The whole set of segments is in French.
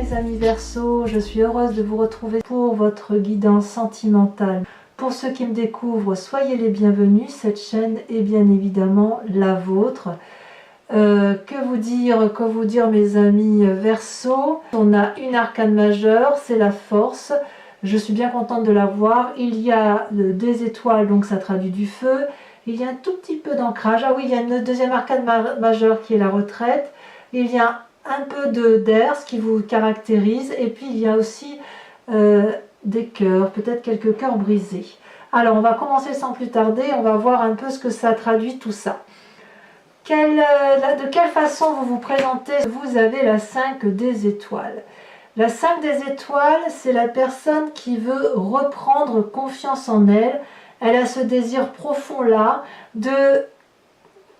mes amis Verseau, je suis heureuse de vous retrouver pour votre guidance sentimentale. Pour ceux qui me découvrent, soyez les bienvenus, cette chaîne est bien évidemment la vôtre. Que vous dire mes amis Verseau? On a une arcane majeure, c'est la force. Je suis bien contente de la voir. Il y a des étoiles, donc ça traduit du feu. Il y a un tout petit peu d'ancrage. Ah oui, il y a une deuxième arcane majeure qui est la retraite. Il y a un peu d'air, ce qui vous caractérise. Et puis il y a aussi des cœurs, peut-être quelques cœurs brisés. Alors on va commencer sans plus tarder. On va voir un peu ce que ça traduit tout ça. De quelle façon vous vous présentez? Vous avez la 5 des étoiles. La 5 des étoiles, c'est la personne qui veut reprendre confiance en elle. Elle a ce désir profond là,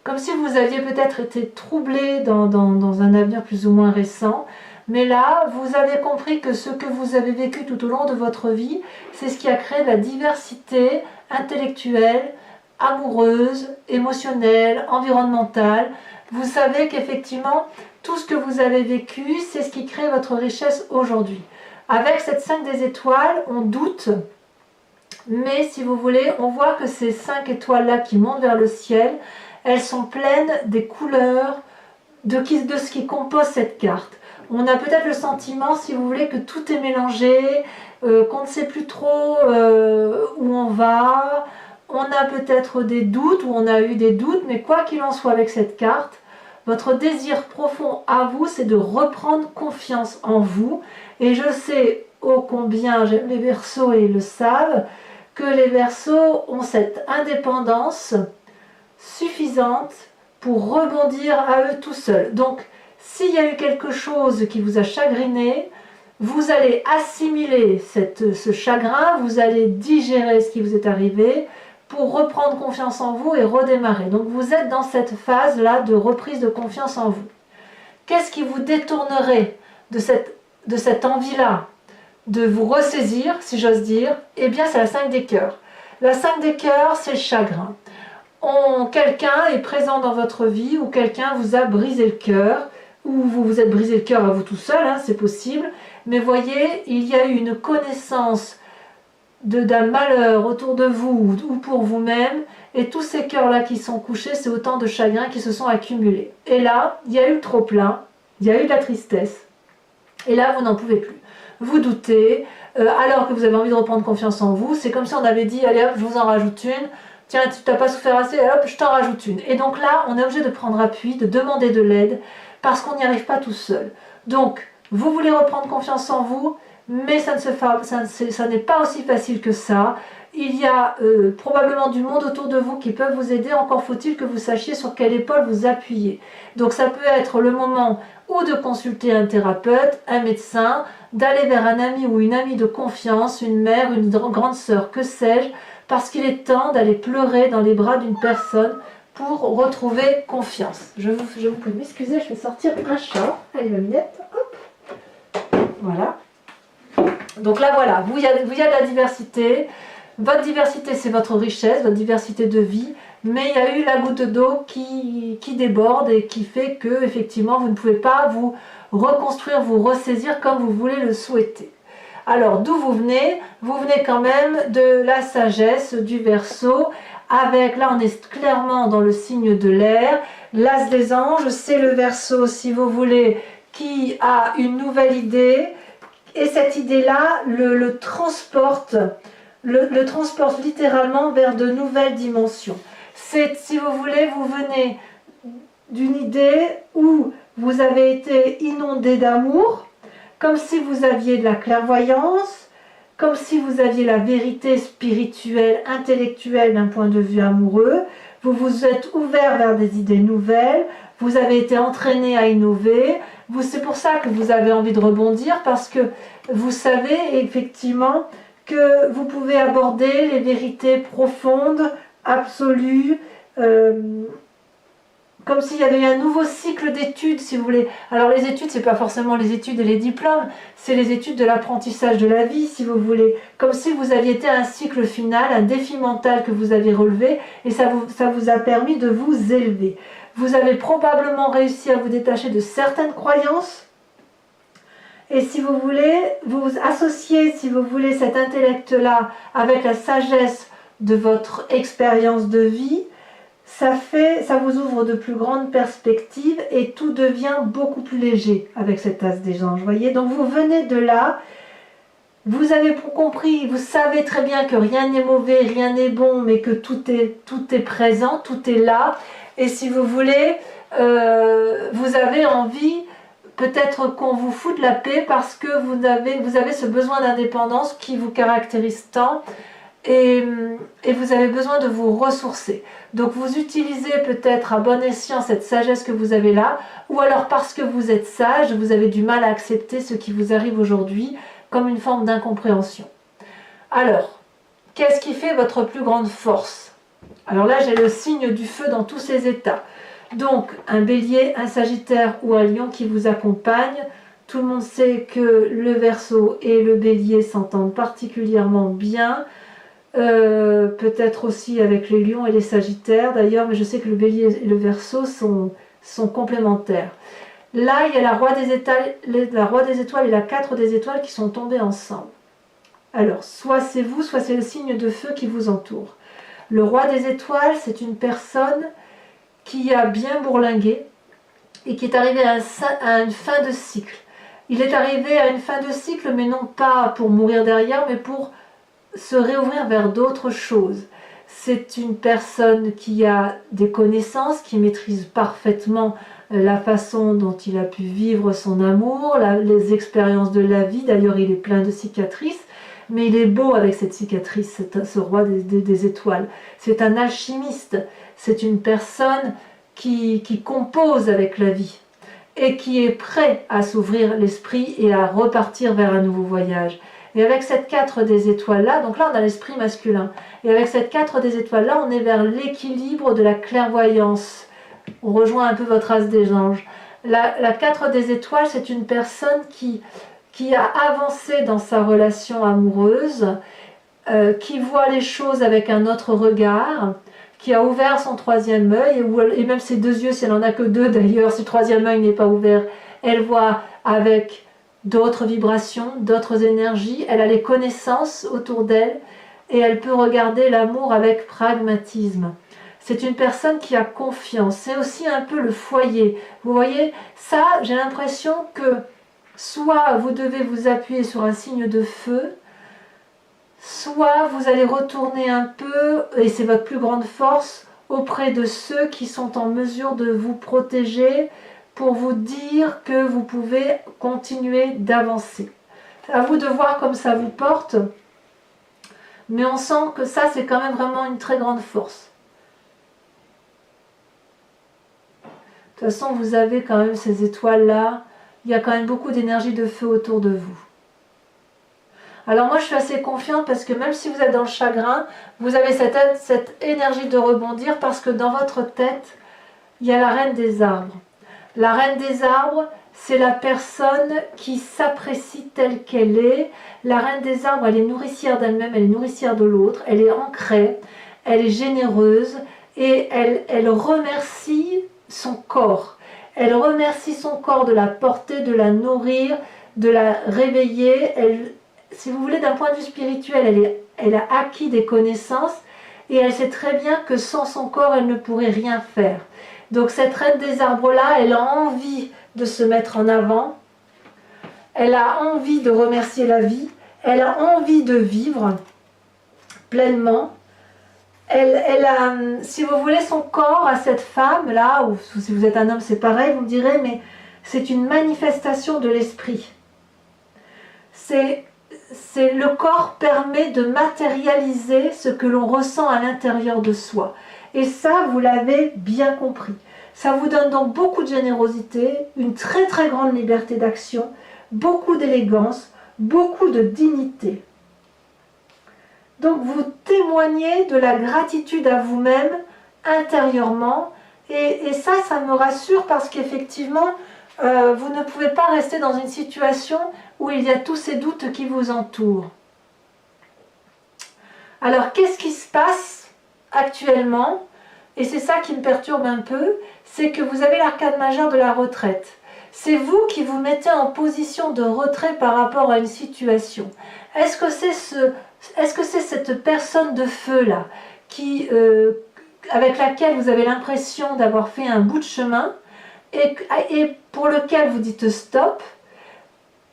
comme si vous aviez peut-être été troublé dans un avenir plus ou moins récent. Mais là, vous avez compris que ce que vous avez vécu tout au long de votre vie, c'est ce qui a créé de la diversité intellectuelle, amoureuse, émotionnelle, environnementale. Vous savez qu'effectivement, tout ce que vous avez vécu, c'est ce qui crée votre richesse aujourd'hui. Avec cette 5 des étoiles, on doute, mais si vous voulez, on voit que ces 5 étoiles-là qui montent vers le ciel, elles sont pleines des couleurs de ce qui compose cette carte. On a peut-être le sentiment, si vous voulez, que tout est mélangé, qu'on ne sait plus trop où on va. On a peut-être des doutes, ou on a eu des doutes, mais quoi qu'il en soit avec cette carte, votre désir profond à vous, c'est de reprendre confiance en vous. Et je sais ô combien les Verseaux et le savent, que les Verseaux ont cette indépendance suffisante pour rebondir à eux tout seuls. Donc, s'il y a eu quelque chose qui vous a chagriné, vous allez assimiler ce chagrin, vous allez digérer ce qui vous est arrivé, pour reprendre confiance en vous et redémarrer. Donc vous êtes dans cette phase-là de reprise de confiance en vous. Qu'est-ce qui vous détournerait de cette envie-là de vous ressaisir, si j'ose dire? Eh bien, c'est la 5 des cœurs. La 5 des cœurs, c'est le chagrin. Quelqu'un est présent dans votre vie, ou quelqu'un vous a brisé le cœur, ou vous vous êtes brisé le cœur à vous tout seul, hein, c'est possible. Mais voyez, il y a eu une connaissance d'un malheur autour de vous ou pour vous-même, et tous ces cœurs-là qui sont couchés, c'est autant de chagrins qui se sont accumulés. Et là, il y a eu le trop-plein, il y a eu de la tristesse, et là, vous n'en pouvez plus. Vous doutez, alors que vous avez envie de reprendre confiance en vous, c'est comme si on avait dit, allez hop, je vous en rajoute une, tiens, tu n'as pas souffert assez, hop, je t'en rajoute une. Et donc là, on est obligé de prendre appui, de demander de l'aide, parce qu'on n'y arrive pas tout seul. Donc, vous voulez reprendre confiance en vous, mais ça n'est pas aussi facile que ça. Il y a probablement du monde autour de vous qui peuvent vous aider, encore faut-il que vous sachiez sur quelle épaule vous appuyer. Donc ça peut être le moment ou de consulter un thérapeute, un médecin, d'aller vers un ami ou une amie de confiance, une mère, une grande sœur, que sais-je, parce qu'il est temps d'aller pleurer dans les bras d'une personne pour retrouver confiance. Je vous prie de m'excuser, je vais sortir un chat. Allez ma minette, hop, voilà. Donc là voilà, il y a de la diversité. Votre diversité, c'est votre richesse, votre diversité de vie, mais il y a eu la goutte d'eau qui déborde et qui fait que effectivement vous ne pouvez pas vous reconstruire, vous ressaisir comme vous voulez le souhaiter. Alors d'où vous venez? Vous venez quand même de la sagesse du Verseau, avec, là on est clairement dans le signe de l'air, l'as des anges, c'est le Verseau si vous voulez, qui a une nouvelle idée. Et cette idée-là le transporte littéralement vers de nouvelles dimensions. C'est, si vous voulez, vous venez d'une idée où vous avez été inondé d'amour, comme si vous aviez de la clairvoyance, comme si vous aviez la vérité spirituelle, intellectuelle d'un point de vue amoureux. Vous vous êtes ouvert vers des idées nouvelles, vous avez été entraîné à innover. C'est pour ça que vous avez envie de rebondir, parce que vous savez effectivement que vous pouvez aborder les vérités profondes, absolues, comme s'il y avait eu un nouveau cycle d'études, si vous voulez. Alors les études, c'est pas forcément les études et les diplômes, c'est les études de l'apprentissage de la vie, si vous voulez. Comme si vous aviez été à un cycle final, un défi mental que vous avez relevé, et ça vous a permis de vous élever. Vous avez probablement réussi à vous détacher de certaines croyances, Et si vous voulez, vous associez, si vous voulez, cet intellect-là avec la sagesse de votre expérience de vie, ça vous ouvre de plus grandes perspectives et tout devient beaucoup plus léger avec cet as des anges. Voyez, donc vous venez de là, vous avez compris, vous savez très bien que rien n'est mauvais, rien n'est bon, mais que tout est présent, tout est là. Et si vous voulez, vous avez envie peut-être qu'on vous foute la paix parce que vous avez ce besoin d'indépendance qui vous caractérise tant. Et vous avez besoin de vous ressourcer. Donc vous utilisez peut-être à bon escient cette sagesse que vous avez là, ou alors parce que vous êtes sage, vous avez du mal à accepter ce qui vous arrive aujourd'hui comme une forme d'incompréhension. Alors, qu'est-ce qui fait votre plus grande force? Alors là, j'ai le signe du feu dans tous ses états. Donc, un bélier, un sagittaire ou un lion qui vous accompagne. Tout le monde sait que le Verseau et le bélier s'entendent particulièrement bien. Peut-être aussi avec les lions et les sagittaires d'ailleurs, mais je sais que le bélier et le Verseau sont complémentaires. Là, il y a la roi des étoiles et la 4 des étoiles qui sont tombés ensemble. Alors, soit c'est vous, soit c'est le signe de feu qui vous entoure. Le roi des étoiles, c'est une personne qui a bien bourlingué et qui est arrivé à une fin de cycle. Il est arrivé à une fin de cycle, mais non pas pour mourir derrière, mais pour se réouvrir vers d'autres choses. C'est une personne qui a des connaissances, qui maîtrise parfaitement la façon dont il a pu vivre son amour, les expériences de la vie. D'ailleurs, il est plein de cicatrices, mais il est beau avec cette cicatrice, ce roi des étoiles. C'est un alchimiste, c'est une personne qui compose avec la vie et qui est prêt à s'ouvrir l'esprit et à repartir vers un nouveau voyage. Et avec cette 4 des étoiles-là, donc là on a l'esprit masculin, et avec cette 4 des étoiles-là, on est vers l'équilibre de la clairvoyance. On rejoint un peu votre as des anges. La 4 des étoiles, c'est une personne qui a avancé dans sa relation amoureuse, qui voit les choses avec un autre regard, qui a ouvert son troisième œil, et même ses deux yeux, si elle n'en a que deux d'ailleurs, si le troisième œil n'est pas ouvert, elle voit avec d'autres vibrations, d'autres énergies, elle a les connaissances autour d'elle et elle peut regarder l'amour avec pragmatisme. C'est une personne qui a confiance, c'est aussi un peu le foyer. Vous voyez, ça, j'ai l'impression que soit vous devez vous appuyer sur un signe de feu, soit vous allez retourner un peu, et c'est votre plus grande force, auprès de ceux qui sont en mesure de vous protéger, pour vous dire que vous pouvez continuer d'avancer. À vous de voir comme ça vous porte, mais on sent que ça, c'est quand même vraiment une très grande force. De toute façon, vous avez quand même ces étoiles-là, il y a quand même beaucoup d'énergie de feu autour de vous. Alors moi, je suis assez confiante parce que même si vous êtes dans le chagrin, vous avez cette énergie de rebondir parce que dans votre tête, il y a la reine des arbres. La reine des arbres, c'est la personne qui s'apprécie telle qu'elle est. La reine des arbres, elle est nourricière d'elle-même, elle est nourricière de l'autre, elle est ancrée, elle est généreuse et elle remercie son corps. Elle remercie son corps de la porter, de la nourrir, de la réveiller. Si vous voulez, d'un point de vue spirituel, elle a acquis des connaissances et elle sait très bien que sans son corps, elle ne pourrait rien faire. Donc cette reine des arbres-là, elle a envie de se mettre en avant, elle a envie de remercier la vie, elle a envie de vivre pleinement. Elle a, si vous voulez, son corps à cette femme-là, ou si vous êtes un homme, c'est pareil, vous me direz, mais c'est une manifestation de l'esprit. Le corps permet de matérialiser ce que l'on ressent à l'intérieur de soi. Et ça, vous l'avez bien compris. Ça vous donne donc beaucoup de générosité, une très très grande liberté d'action, beaucoup d'élégance, beaucoup de dignité. Donc vous témoignez de la gratitude à vous-même intérieurement et ça me rassure parce qu'effectivement, vous ne pouvez pas rester dans une situation où il y a tous ces doutes qui vous entourent. Alors qu'est-ce qui se passe actuellement? Et c'est ça qui me perturbe un peu, c'est que vous avez l'arcade majeur de la retraite. c'est vous qui vous mettez en position de retrait par rapport à une situation. Est-ce que c'est cette personne de feu là avec laquelle vous avez l'impression d'avoir fait un bout de chemin et pour lequel vous dites stop,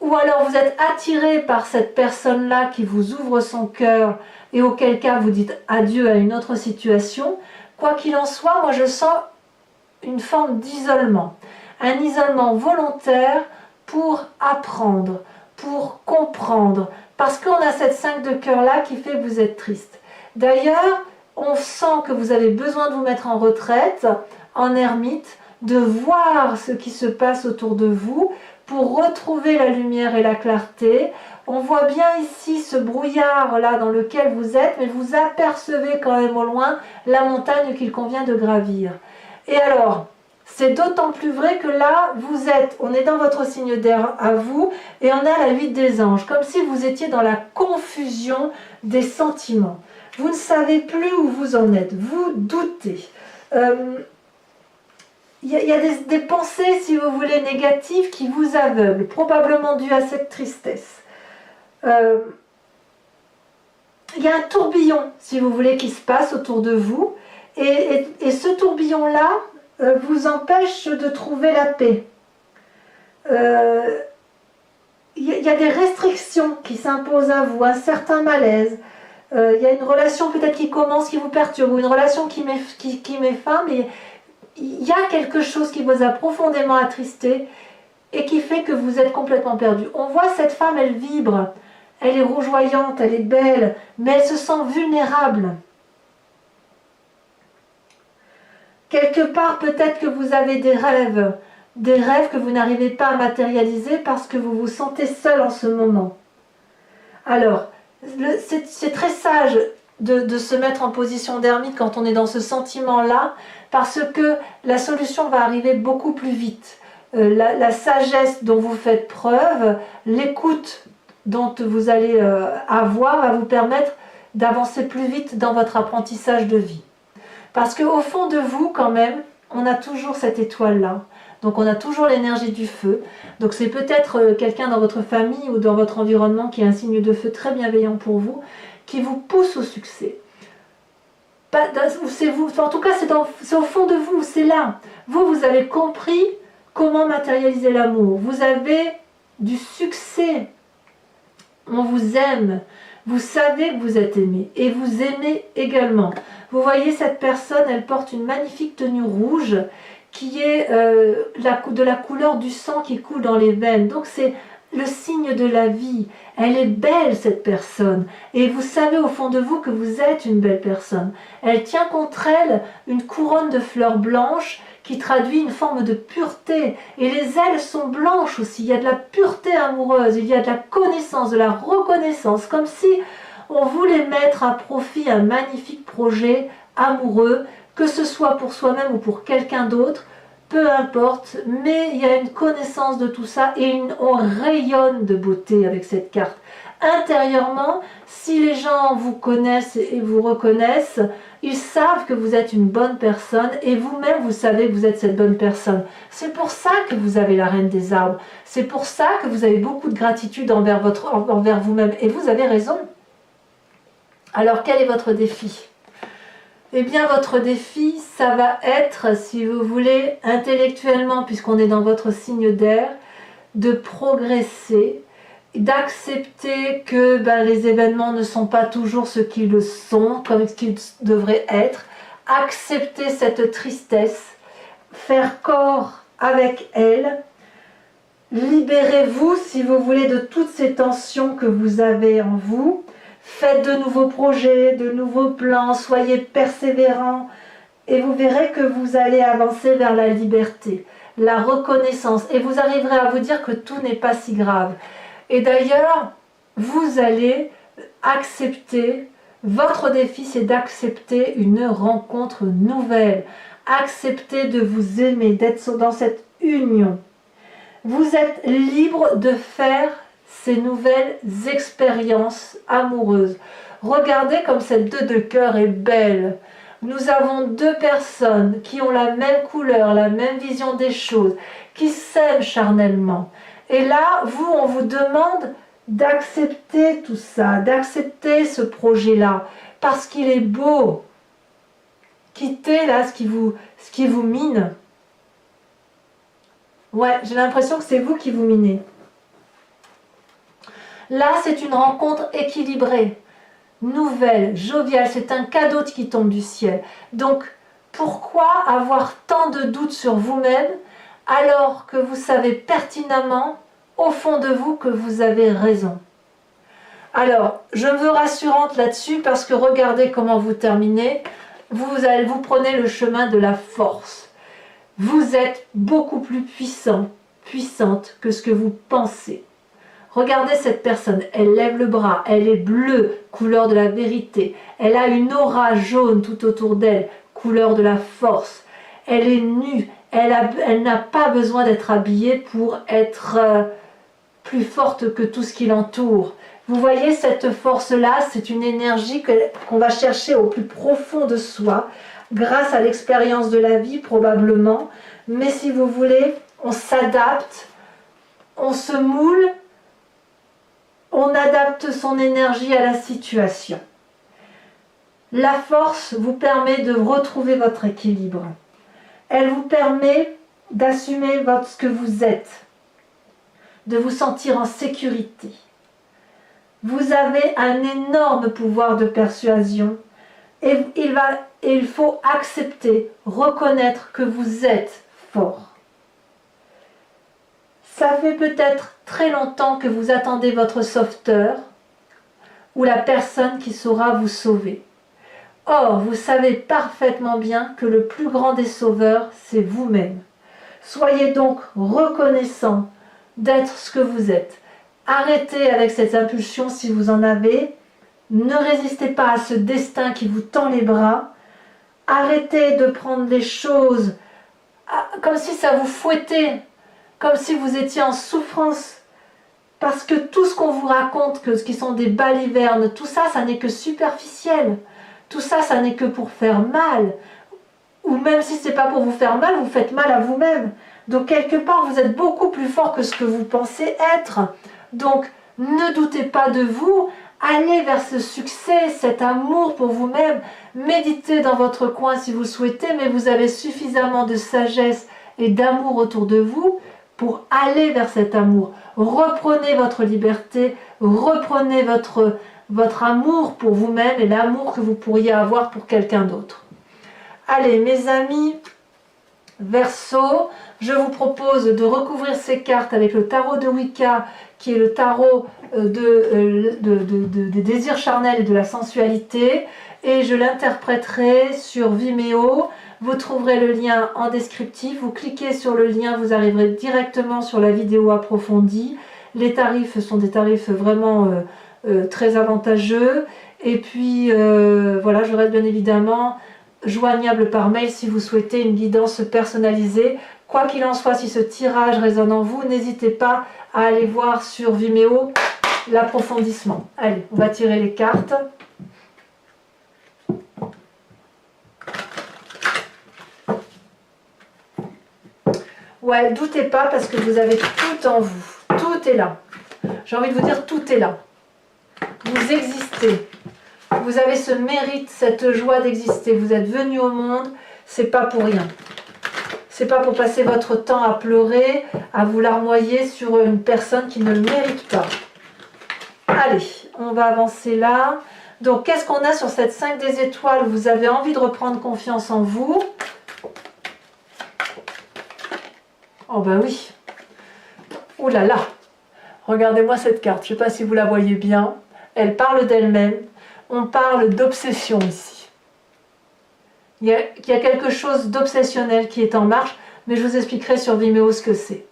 ou alors vous êtes attiré par cette personne-là qui vous ouvre son cœur et auquel cas vous dites adieu à une autre situation? Quoi qu'il en soit, moi je sens une forme d'isolement, un isolement volontaire pour apprendre, pour comprendre, parce qu'on a cette 5 de cœur-là qui fait que vous êtes triste. D'ailleurs, on sent que vous avez besoin de vous mettre en retraite, en ermite, de voir ce qui se passe autour de vous pour retrouver la lumière et la clarté. On voit bien ici ce brouillard là dans lequel vous êtes, mais vous apercevez quand même au loin la montagne qu'il convient de gravir. Et alors, c'est d'autant plus vrai que là, on est dans votre signe d'air à vous, et on a la 8 des anges, comme si vous étiez dans la confusion des sentiments. Vous ne savez plus où vous en êtes, vous doutez. Il y a des pensées, si vous voulez, négatives qui vous aveuglent, probablement dues à cette tristesse. Il y a un tourbillon, si vous voulez, qui se passe autour de vous, et ce tourbillon-là vous empêche de trouver la paix. Il y a des restrictions qui s'imposent à vous, un certain malaise. Il y a une relation peut-être qui commence, qui vous perturbe, ou une relation qui met fin, mais il y a quelque chose qui vous a profondément attristé et qui fait que vous êtes complètement perdu. On voit cette femme, elle vibre, elle est rougeoyante, elle est belle, mais elle se sent vulnérable. Quelque part, peut-être que vous avez des rêves que vous n'arrivez pas à matérialiser parce que vous vous sentez seul en ce moment. Alors, c'est très sage de se mettre en position d'ermite quand on est dans ce sentiment-là, parce que la solution va arriver beaucoup plus vite. La sagesse dont vous faites preuve, l'écoute dont vous allez avoir va vous permettre d'avancer plus vite dans votre apprentissage de vie. Parce qu'au fond de vous, quand même, on a toujours cette étoile-là. Donc on a toujours l'énergie du feu. Donc c'est peut-être quelqu'un dans votre famille ou dans votre environnement qui est un signe de feu très bienveillant pour vous, qui vous pousse au succès. C'est vous, en tout cas c'est au fond de vous, c'est là. Vous avez compris comment matérialiser l'amour. Vous avez du succès. On vous aime. Vous savez que vous êtes aimé et vous aimez également. Vous voyez cette personne, elle porte une magnifique tenue rouge qui est de la couleur du sang qui coule dans les veines. Donc c'est le signe de la vie. Elle est belle cette personne et vous savez au fond de vous que vous êtes une belle personne. Elle tient contre elle une couronne de fleurs blanches qui traduit une forme de pureté. Et les ailes sont blanches aussi. Il y a de la pureté amoureuse, il y a de la connaissance, de la reconnaissance, comme si on voulait mettre à profit un magnifique projet amoureux, que ce soit pour soi-même ou pour quelqu'un d'autre, peu importe, mais il y a une connaissance de tout ça et on rayonne de beauté avec cette carte. Intérieurement, si les gens vous connaissent et vous reconnaissent, ils savent que vous êtes une bonne personne et vous-même vous savez que vous êtes cette bonne personne. C'est pour ça que vous avez la reine des arbres. C'est pour ça que vous avez beaucoup de gratitude envers vous-même et vous avez raison. Alors quel est votre défi ? Eh bien votre défi, ça va être, si vous voulez, intellectuellement, puisqu'on est dans votre signe d'air, de progresser, d'accepter que les événements ne sont pas toujours ce qu'ils le sont, comme ce qu'ils devraient être, accepter cette tristesse, faire corps avec elle, libérez-vous, si vous voulez, de toutes ces tensions que vous avez en vous, faites de nouveaux projets, de nouveaux plans, soyez persévérants, et vous verrez que vous allez avancer vers la liberté, la reconnaissance, et vous arriverez à vous dire que tout n'est pas si grave. Et d'ailleurs, vous allez accepter, votre défi c'est d'accepter une rencontre nouvelle, accepter de vous aimer, d'être dans cette union. Vous êtes libre de faire ces nouvelles expériences amoureuses. Regardez comme cette 2 de cœur est belle. Nous avons 2 personnes qui ont la même couleur, la même vision des choses, qui s'aiment charnellement. Et là, vous, on vous demande d'accepter tout ça, d'accepter ce projet-là, parce qu'il est beau. Quittez là ce qui vous mine. Ouais, j'ai l'impression que c'est vous qui vous minez. Là, c'est une rencontre équilibrée, nouvelle, joviale, c'est un cadeau qui tombe du ciel. Donc, pourquoi avoir tant de doutes sur vous-même alors que vous savez pertinemment, au fond de vous, que vous avez raison? Alors, je me veux rassurante là-dessus parce que regardez comment vous terminez. Vous prenez le chemin de la force. Vous êtes beaucoup plus puissant, puissante que ce que vous pensez. Regardez cette personne, elle lève le bras, elle est bleue, couleur de la vérité. Elle a une aura jaune tout autour d'elle, couleur de la force. Elle est nue, elle n'a pas besoin d'être habillée pour être plus forte que tout ce qui l'entoure. Vous voyez cette force-là, c'est une énergie qu'on va chercher au plus profond de soi, grâce à l'expérience de la vie probablement. Mais si vous voulez, on s'adapte, on se moule, on adapte son énergie à la situation. La force vous permet de retrouver votre équilibre. Elle vous permet d'assumer ce que vous êtes, de vous sentir en sécurité. Vous avez un énorme pouvoir de persuasion et il faut accepter, reconnaître que vous êtes fort. Ça fait peut-être très longtemps que vous attendez votre sauveteur ou la personne qui saura vous sauver. Or, vous savez parfaitement bien que le plus grand des sauveurs, c'est vous-même. Soyez donc reconnaissant d'être ce que vous êtes. Arrêtez avec cette impulsion si vous en avez. Ne résistez pas à ce destin qui vous tend les bras. Arrêtez de prendre les choses comme si ça vous fouettait, comme si vous étiez en souffrance. Parce que tout ce qu'on vous raconte, que ce qui sont des balivernes, tout ça, ça n'est que superficiel. Tout ça, ça n'est que pour faire mal. Ou même si ce n'est pas pour vous faire mal, vous faites mal à vous-même. Donc quelque part, vous êtes beaucoup plus fort que ce que vous pensez être. Donc ne doutez pas de vous. Allez vers ce succès, cet amour pour vous-même. Méditez dans votre coin si vous le souhaitez, mais vous avez suffisamment de sagesse et d'amour autour de vous pour aller vers cet amour. Reprenez votre liberté, reprenez votre amour pour vous-même et l'amour que vous pourriez avoir pour quelqu'un d'autre. Allez, mes amis, Verseau, je vous propose de recouvrir ces cartes avec le tarot de Wicca, qui est le tarot des désirs charnels et de la sensualité, et je l'interpréterai sur Vimeo. Vous trouverez le lien en descriptif, vous cliquez sur le lien, vous arriverez directement sur la vidéo approfondie. Les tarifs sont des tarifs vraiment très avantageux, et puis voilà, je reste bien évidemment joignable par mail si vous souhaitez une guidance personnalisée. Quoi qu'il en soit, si ce tirage résonne en vous, n'hésitez pas à aller voir sur Vimeo l'approfondissement. Allez, on va tirer les cartes. Ouais, doutez pas parce que vous avez tout en vous. Tout est là. J'ai envie de vous dire, tout est là. Vous existez. Vous avez ce mérite, cette joie d'exister. Vous êtes venu au monde, c'est pas pour rien. C'est pas pour passer votre temps à pleurer, à vous larmoyer sur une personne qui ne le mérite pas. Allez, on va avancer là. Donc, qu'est-ce qu'on a sur cette 5 des étoiles? Vous avez envie de reprendre confiance en vous. Oh ben oui. Oh là là. Regardez-moi cette carte. Je ne sais pas si vous la voyez bien. Elle parle d'elle-même. On parle d'obsession ici. Il y a quelque chose d'obsessionnel qui est en marche, mais je vous expliquerai sur Vimeo ce que c'est.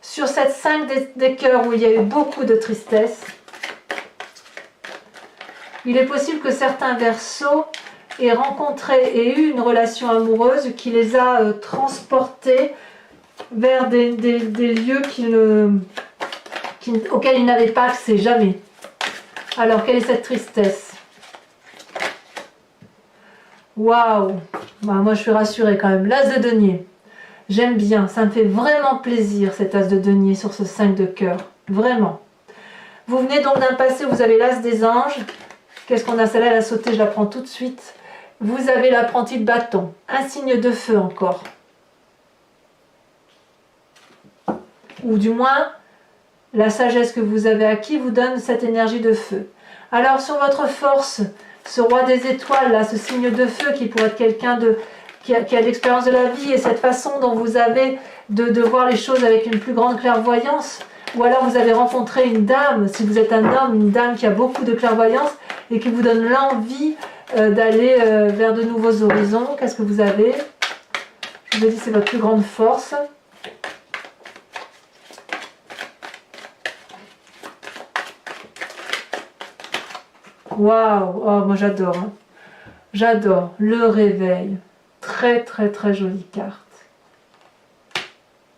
Sur cette 5 des cœurs où il y a eu beaucoup de tristesse, il est possible que certains Verseaux aient rencontré et eu une relation amoureuse qui les a transportés vers des lieux auxquels ils n'avaient pas accès, jamais. Alors, quelle est cette tristesse? Waouh! Bah, moi, je suis rassurée quand même. L'as de denier. J'aime bien, ça me fait vraiment plaisir cet as de denier sur ce 5 de cœur, vraiment. Vous venez donc d'un passé où vous avez l'as des anges. Qu'est-ce qu'on a? Celle-là, elle a sauté, je la prends tout de suite. Vous avez l'apprenti de bâton, un signe de feu encore. Ou du moins, la sagesse que vous avez acquis vous donne cette énergie de feu. Alors sur votre force, ce roi des étoiles, là, ce signe de feu qui pourrait être quelqu'un qui a l'expérience de la vie et cette façon dont vous avez de voir les choses avec une plus grande clairvoyance, ou alors vous avez rencontré une dame, si vous êtes un homme, une dame qui a beaucoup de clairvoyance et qui vous donne l'envie d'aller vers de nouveaux horizons. Qu'est-ce que vous avez? Je vous ai dit, c'est votre plus grande force. Waouh, oh, moi j'adore. Hein. J'adore le réveil. Très très très jolie carte.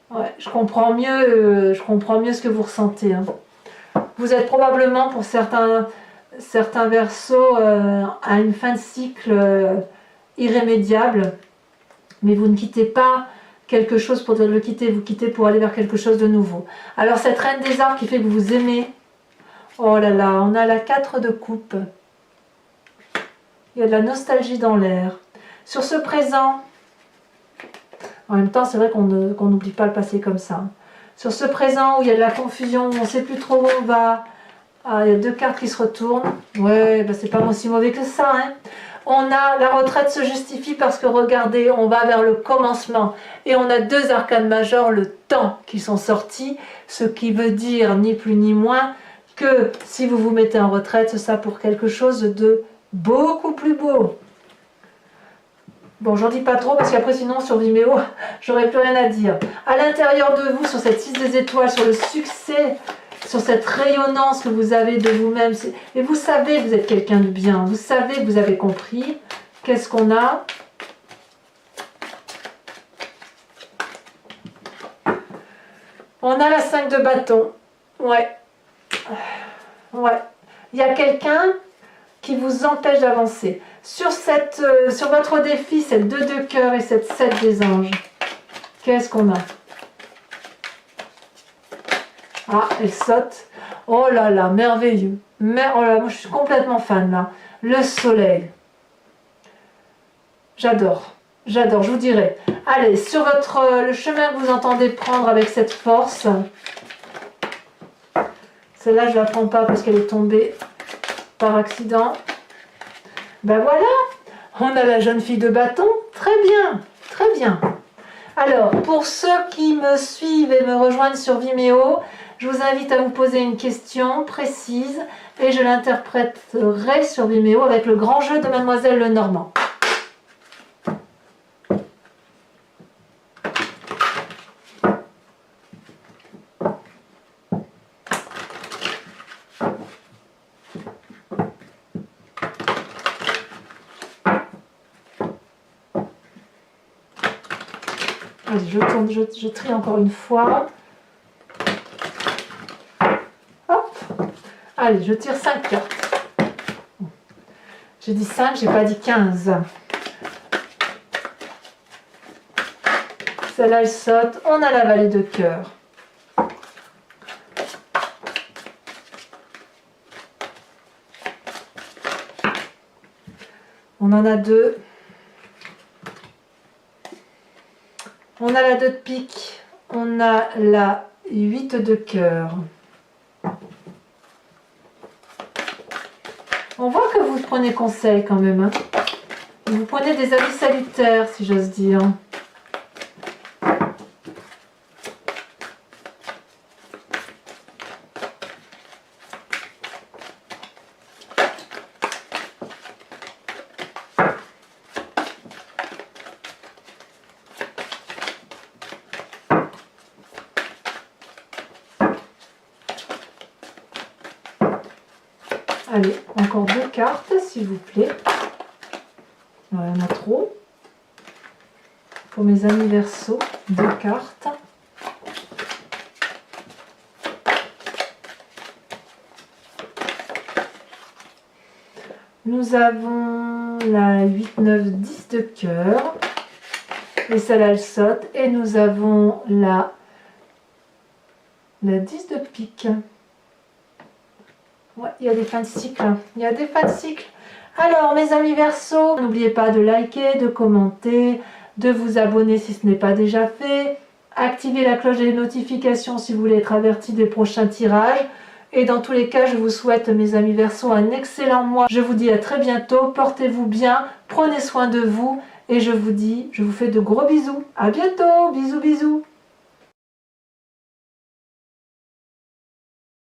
Ouais, je comprends mieux ce que vous ressentez. Hein. Vous êtes probablement pour certains versos à une fin de cycle irrémédiable, mais vous ne quittez pas quelque chose pour le quitter, vous quittez pour aller vers quelque chose de nouveau. Alors cette reine des arbres qui fait que vous aimez, oh là là, on a la 4 de coupe. Il y a de la nostalgie dans l'air. Sur ce présent, en même temps c'est vrai qu'on n'oublie pas le passé comme ça. Sur ce présent où il y a de la confusion, on ne sait plus trop où on va, ah, il y a 2 cartes qui se retournent. Ouais, ben c'est pas aussi mauvais que ça. Hein. On a la retraite se justifie parce que regardez, on va vers le commencement. Et on a 2 arcanes majeurs, le temps, qui sont sortis. Ce qui veut dire ni plus ni moins que si vous vous mettez en retraite, c'est ça pour quelque chose de beaucoup plus beau. Bon, j'en dis pas trop parce qu'après sinon sur Vimeo, j'aurais plus rien à dire. À l'intérieur de vous, sur cette 6 des étoiles, sur le succès, sur cette rayonnance que vous avez de vous-même. Et vous savez que vous êtes quelqu'un de bien. Vous savez que vous avez compris. Qu'est-ce qu'on a? On a la 5 de bâton. Ouais. Ouais. Il y a quelqu'un qui vous empêche d'avancer. Sur votre défi, cette 2 de cœur et cette 7 des anges. Qu'est-ce qu'on a? Ah, elle saute. Oh là là, merveilleux. Oh là, moi je suis complètement fan là. Le soleil. J'adore. J'adore, je vous dirai. Allez, sur le chemin que vous entendez prendre avec cette force. Celle-là, je ne la prends pas parce qu'elle est tombée par accident. Ben voilà, on a la jeune fille de bâton. Très bien, très bien. Alors, pour ceux qui me suivent et me rejoignent sur Vimeo, je vous invite à vous poser une question précise et je l'interpréterai sur Vimeo avec le grand jeu de Mademoiselle Lenormand. Allez, je tourne, je trie encore une fois. Hop. Allez, je tire 5 cartes. J'ai dit 5, j'ai pas dit 15. Celle-là, elle saute. On a la vallée de cœur. On en a 2. On a la 2 de pique. On a la 8 de cœur. On voit que vous prenez conseil quand même. Hein. Vous prenez des avis salutaires, si j'ose dire. Allez, encore 2 cartes, s'il vous plaît. Ouais, il y en a trop. Pour mes amis Verseau, 2 cartes. Nous avons la 8, 9, 10 de cœur. Et celle-là, elle saute. Et nous avons la 10 de pique. Ouais, il y a des fins de cycle. Il y a des fins de cycle. Alors, mes amis Verseau, n'oubliez pas de liker, de commenter, de vous abonner si ce n'est pas déjà fait. Activez la cloche des notifications si vous voulez être averti des prochains tirages. Et dans tous les cas, je vous souhaite, mes amis Verseau, un excellent mois. Je vous dis à très bientôt. Portez-vous bien, prenez soin de vous. Et je vous dis, je vous fais de gros bisous. À bientôt. Bisous, bisous.